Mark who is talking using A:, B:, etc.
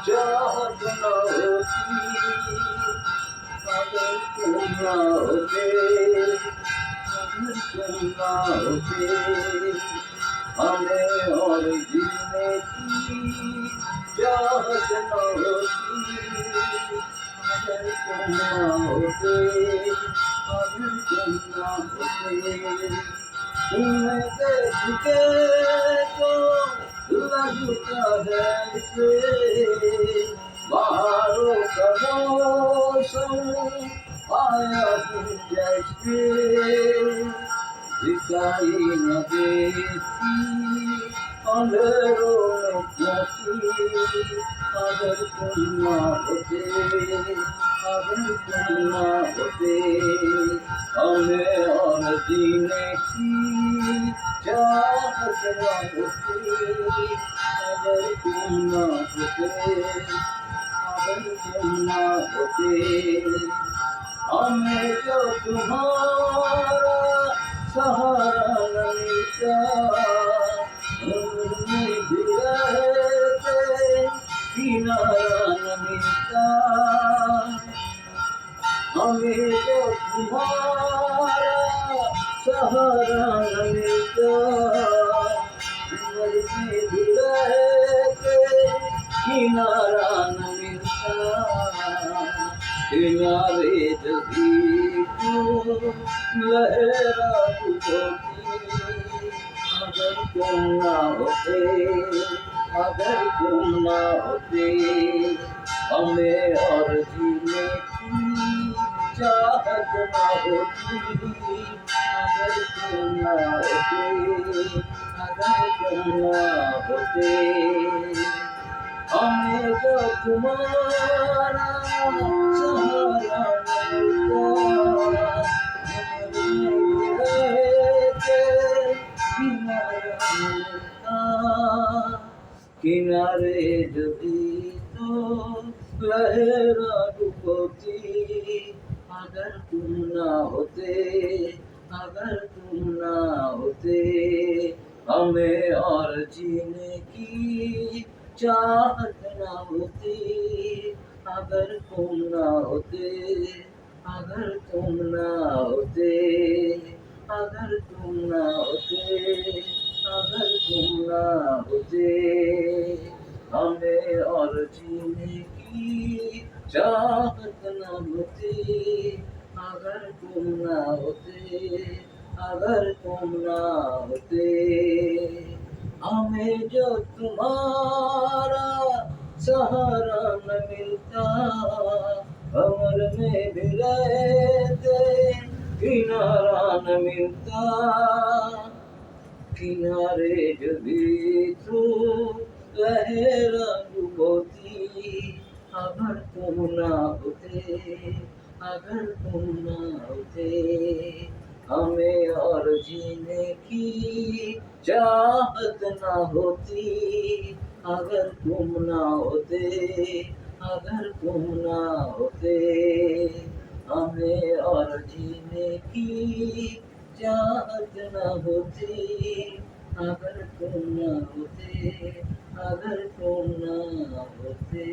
A: चाहत न होती अगर तुम ना होते, अगर तुम ना होते हमें और जीने की चाहत न होती अगर तुम ना होते, अगर तुम ना होते। तुम्हें देख के तो लगता है कि बाहरों का मौसम आया हूँ जैसे दिखाई न देती अंधेरों में क्योंकि अगर तुम ना होते, अगर तुम ना होते हमें और जीने की चाहत न होती अगर तुम ना होते, अगर तुम ना होते। हमें जो तुम्हारा सहारा न मिलता उम्र भी रहते किनारा न मिलता। हमें जो तुम्हारा सहारा न मिलता उम्र भी रहते किनारा न मिलता। किनारे जभी तू लहरा होती अगर तुम ना होते, अगर तुम ना होते हमें और जीने की चाहत ना होती अगर तुम ना होते, अगर तुम ना होते। हमें जो तुम्हारा सहारा मिलता रहते किनारा मिलता। किनारे जभी तो लहरा डूबती अगर तुम ना होते, अगर तुम ना होते हमें और जीने की चाहत ना होती अगर तुम ना होते, अगर तुम ना होते, अगर तुम ना होते, अगर तुम ना होते हमें और जीने की चाहत ना होती अगर तुम ना होते, अगर तुम ना होते। हमें जो तुम्हारा सहारा न मिलता अमर में भी रहते किनारा न मिलता। किनारे जभी तू लहरा डूबती अगर तुम ना होते, अगर तुम ना होते हमें और जीने की चाहत ना होती अगर तुम ना होते, अगर तुम ना होते हमें और जीने की चाहत ना होती अगर तुम ना होते, अगर तुम ना होते।